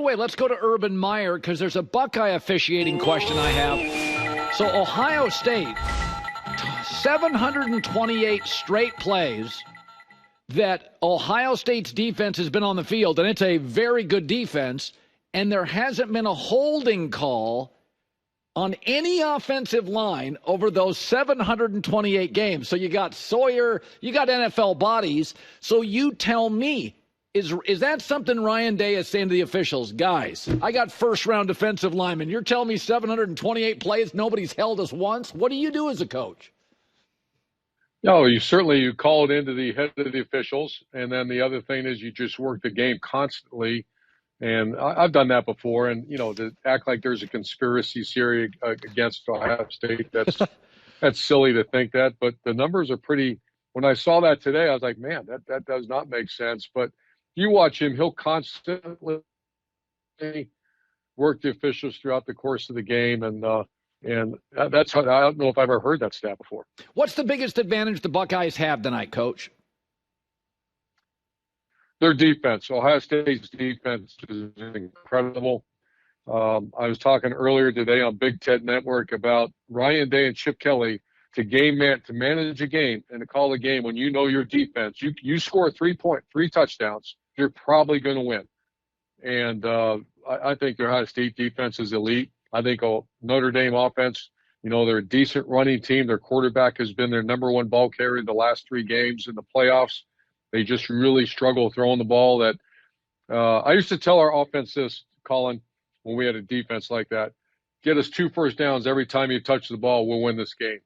Wait, let's go to Urban Meyer because there's a Buckeye officiating question I have. So Ohio State, 728 straight plays that Ohio State's defense has been on the field, and it's a very good defense, and there hasn't been a holding call on any offensive line over those 728 games. So you got Sawyer, you got NFL bodies. So you tell me, is that something Ryan Day is saying to the officials? Guys, I got first-round defensive linemen. You're telling me 728 plays, nobody's held us once? What do you do as a coach? No, you call it into the head of the officials, and then the other thing is you just work the game constantly. And I've done that before, and to act like there's a conspiracy theory against Ohio State, that's silly to think that. But the numbers are pretty. When I saw that today, I was like, man, that does not make sense. But you watch him; he'll constantly work the officials throughout the course of the game, and that's how, I don't know if I've ever heard that stat before. What's the biggest advantage the Buckeyes have tonight, Coach? Their defense. Ohio State's defense is incredible. I was talking earlier today on Big Ten Network about Ryan Day and Chip Kelly to manage a game and to call a game when you know your defense. You score 3 touchdowns, you're probably going to win. And I think their Ohio State defense is elite. I think Notre Dame offense, they're a decent running team. Their quarterback has been their number one ball carrier the last 3 games in the playoffs. They just really struggle throwing the ball. That I used to tell our offense this, Colin, when we had a defense like that: get us 2 first downs every time you touch the ball, we'll win this game.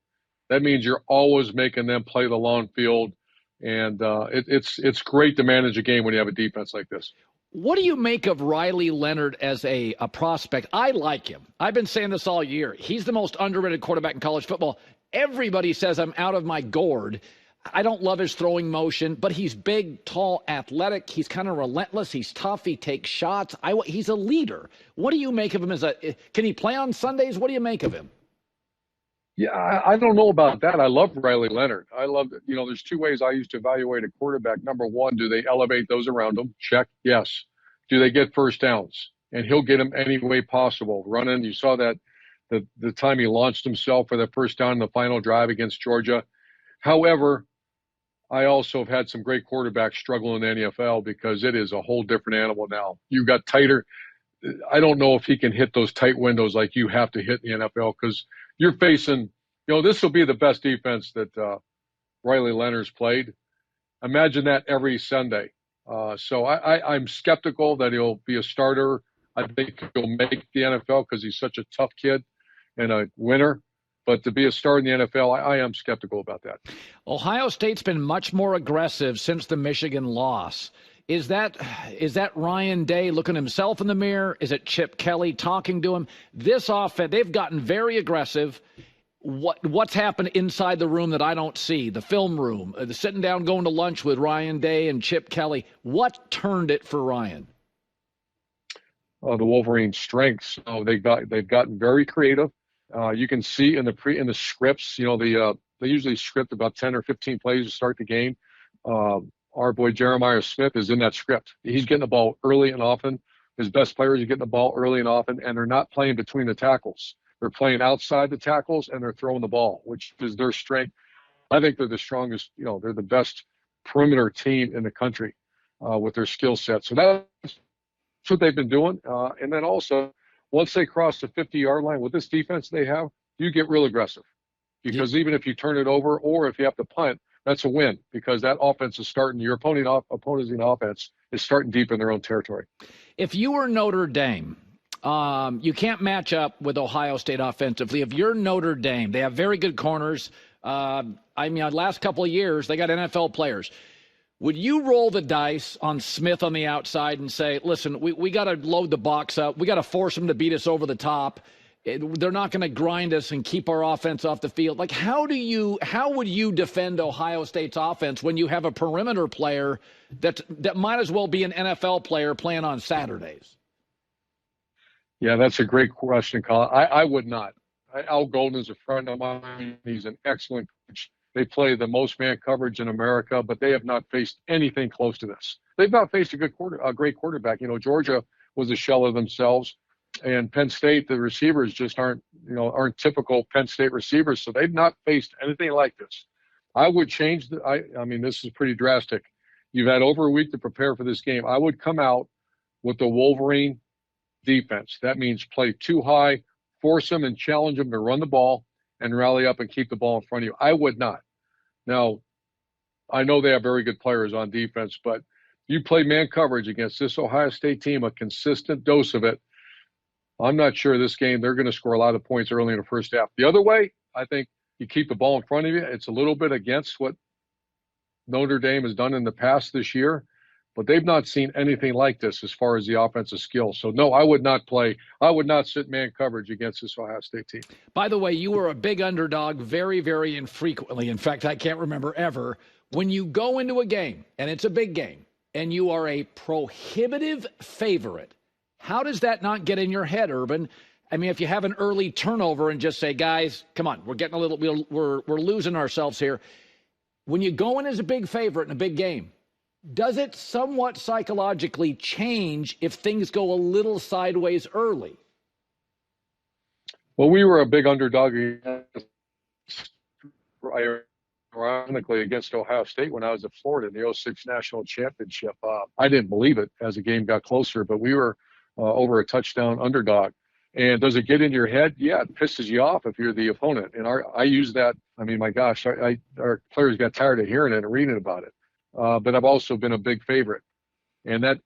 That means you're always making them play the long field, and it's great to manage a game when you have a defense like this. What do you make of Riley Leonard as a prospect? I like him. I've been saying this all year. He's the most underrated quarterback in college football. Everybody says I'm out of my gourd. I don't love his throwing motion, but he's big, tall, athletic. He's kind of relentless. He's tough. He takes shots. He's a leader. What do you make of him can he play on Sundays? What do you make of him? Yeah, I don't know about that. I love Riley Leonard. I love it. There's 2 ways I used to evaluate a quarterback. Number one, do they elevate those around them? Check. Yes. Do they get first downs? And he'll get them any way possible. Running. You saw that the time he launched himself for the first down in the final drive against Georgia. However, I also have had some great quarterbacks struggle in the NFL because it is a whole different animal now. You've got tighter. I don't know if he can hit those tight windows like you have to hit in the NFL because you're facing, this will be the best defense that Riley Leonard's played. Imagine that every Sunday. So I'm skeptical that he'll be a starter. I think he'll make the NFL because he's such a tough kid and a winner. But to be a star in the NFL, I am skeptical about that. Ohio State's been much more aggressive since the Michigan loss. Is that Ryan Day looking himself in the mirror? Is it Chip Kelly talking to him? This offense, they've gotten very aggressive. What's happened inside the room that I don't see? The film room, the sitting down, going to lunch with Ryan Day and Chip Kelly. What turned it for Ryan? The Wolverine strengths. They've gotten very creative. You can see in the scripts, they usually script about 10 or 15 plays to start the game. Our boy Jeremiah Smith is in that script. He's getting the ball early and often. His best players are getting the ball early and often, and they're not playing between the tackles. They're playing outside the tackles, and they're throwing the ball, which is their strength. I think they're the strongest, they're the best perimeter team in the country with their skill set. So that's what they've been doing. And then also, once they cross the 50-yard line with this defense they have, you get real aggressive. Because even if you turn it over or if you have to punt, that's a win because that offense is starting, your opposing offense is starting deep in their own territory. If you were Notre Dame, you can't match up with Ohio State offensively. If you're Notre Dame, they have very good corners. The last couple of years, they got NFL players. Would you roll the dice on Smith on the outside and say, listen, we got to load the box up. We got to force them to beat us over the top. They're not going to grind us and keep our offense off the field. Like, how would you defend Ohio State's offense when you have a perimeter player that might as well be an NFL player playing on Saturdays? Yeah, that's a great question, Colin. I would not. Al Golden is a friend of mine. He's an excellent coach. They play the most man coverage in America, but they have not faced anything close to this. They've not faced a great quarterback. Georgia was a shell of themselves. And Penn State, the receivers just aren't typical Penn State receivers. So they've not faced anything like this. I would change I mean, this is pretty drastic. You've had over a week to prepare for this game. I would come out with the Wolverine defense. That means play too high, force them and challenge them to run the ball and rally up and keep the ball in front of you. I would not. Now, I know they have very good players on defense, but you play man coverage against this Ohio State team, a consistent dose of it. I'm not sure this game they're going to score a lot of points early in the first half. The other way, I think you keep the ball in front of you. It's a little bit against what Notre Dame has done in the past this year, but they've not seen anything like this as far as the offensive skill. So, no, I would not sit man coverage against this Ohio State team. By the way, you were a big underdog very, very infrequently. In fact, I can't remember ever. When you go into a game, and it's a big game, and you are a prohibitive favorite, how does that not get in your head, Urban? I mean, if you have an early turnover and just say, guys, come on, we're getting we're losing ourselves here. When you go in as a big favorite in a big game, does it somewhat psychologically change if things go a little sideways early? Well, we were a big underdog, ironically, against Ohio State when I was at Florida in the 06 National Championship. I didn't believe it as the game got closer, but we were over a touchdown underdog. And does it get in your head? Yeah, it pisses you off if you're the opponent. And I use that. I mean, my gosh, our players got tired of hearing it and reading about it. But I've also been a big favorite. And that,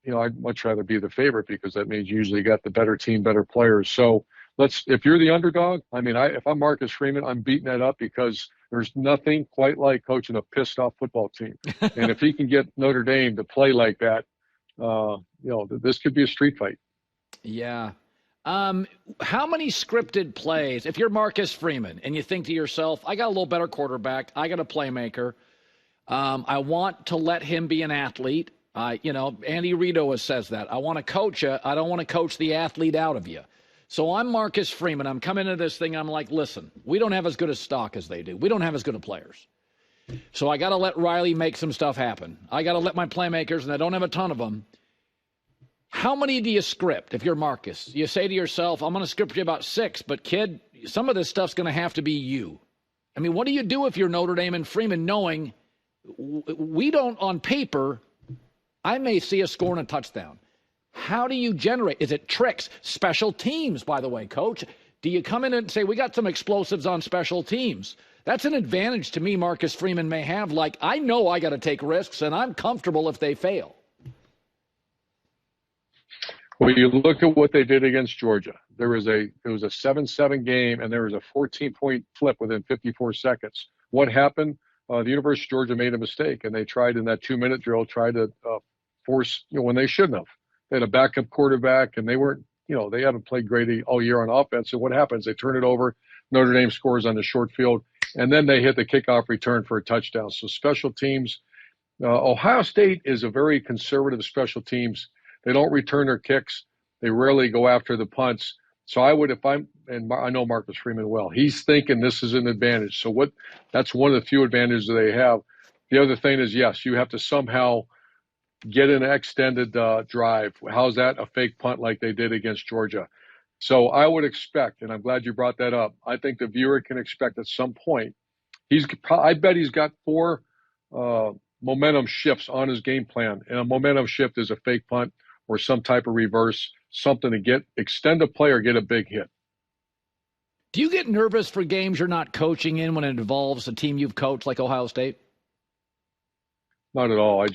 I'd much rather be the favorite because that means you usually got the better team, better players. So if you're the underdog, I mean, if I'm Marcus Freeman, I'm beating that up because there's nothing quite like coaching a pissed off football team. And if he can get Notre Dame to play like that, this could be a street fight. Yeah. How many scripted plays, if you're Marcus Freeman and you think to yourself, I got a little better quarterback, I got a playmaker, I want to let him be an athlete. Andy Reid says that. I want to coach you. I don't want to coach the athlete out of you. So I'm Marcus Freeman. I'm coming into this thing. I'm like, listen, we don't have as good a stock as they do. We don't have as good of players. So I got to let Riley make some stuff happen. I got to let my playmakers, and I don't have a ton of them. How many do you script if you're Marcus? You say to yourself, I'm going to script you about 6, but kid, some of this stuff's going to have to be you. I mean, what do you do if you're Notre Dame and Freeman knowing we don't, on paper, I may see a score and a touchdown. How do you generate? Is it tricks? Special teams, by the way, Coach. Do you come in and say, we got some explosives on special teams? That's an advantage to me Marcus Freeman may have. Like, I know I got to take risks, and I'm comfortable if they fail. Well, you look at what they did against Georgia. It was a 7-7 game, and there was a 14-point flip within 54 seconds. What happened? The University of Georgia made a mistake, and they tried in that 2-minute drill, to force, when they shouldn't have. They had a backup quarterback, and they weren't, they haven't played great all year on offense. So what happens? They turn it over. Notre Dame scores on the short field, and then they hit the kickoff return for a touchdown. So special teams, Ohio State is a very conservative special teams. They don't return their kicks. They rarely go after the punts. So I would, and I know Marcus Freeman well, he's thinking this is an advantage. So that's one of the few advantages that they have. The other thing is, yes, you have to somehow get an extended drive. How's that? A fake punt like they did against Georgia. So I would expect, and I'm glad you brought that up, I think the viewer can expect at some point, I bet he's got 4 momentum shifts on his game plan. And a momentum shift is a fake punt or some type of reverse, something to extend a play or get a big hit. Do you get nervous for games you're not coaching in when it involves a team you've coached like Ohio State? Not at all.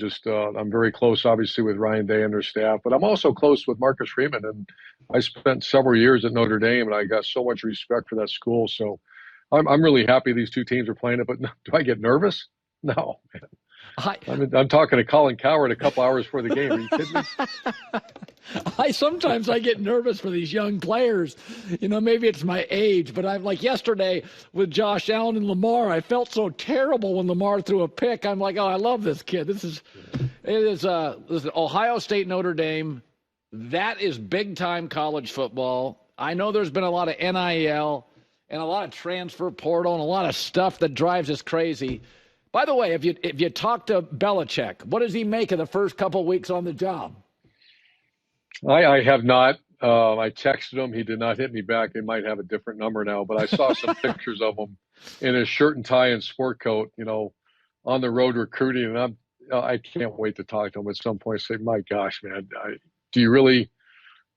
I'm very close, obviously, with Ryan Day and their staff, but I'm also close with Marcus Freeman. And I spent several years at Notre Dame, and I got so much respect for that school. So I'm really happy these two teams are playing it. But do I get nervous? No. I'm talking to Colin Cowherd a couple hours before the game. Are you kidding me? Sometimes I get nervous for these young players. Maybe it's my age, but I'm like yesterday with Josh Allen and Lamar. I felt so terrible when Lamar threw a pick. I'm like, oh, I love this kid. Listen, Ohio State-Notre Dame. That is big-time college football. I know there's been a lot of NIL and a lot of transfer portal and a lot of stuff that drives us crazy. By the way, if you talk to Belichick, what does he make of the first couple weeks on the job? I have not. I texted him. He did not hit me back. He might have a different number now, but I saw some pictures of him in his shirt and tie and sport coat, on the road recruiting. And I can't wait to talk to him at some point. Say, my gosh, man, do you really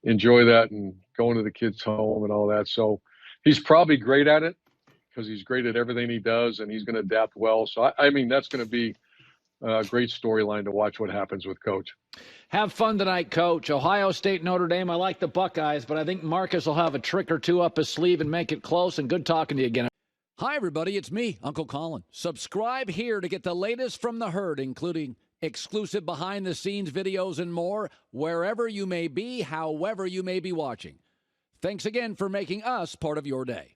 enjoy that and going to the kids' home and all that? So he's probably great at it because he's great at everything he does, and he's going to adapt well. So I mean, that's going to be a great storyline to watch what happens with Coach. Have fun tonight, Coach. Ohio State-Notre Dame. I like the Buckeyes, but I think Marcus will have a trick or two up his sleeve and make it close. And good talking to you again. Hi, everybody. It's me, Uncle Colin. Subscribe here to get the latest from the herd, including exclusive behind-the-scenes videos and more, wherever you may be, however you may be watching. Thanks again for making us part of your day.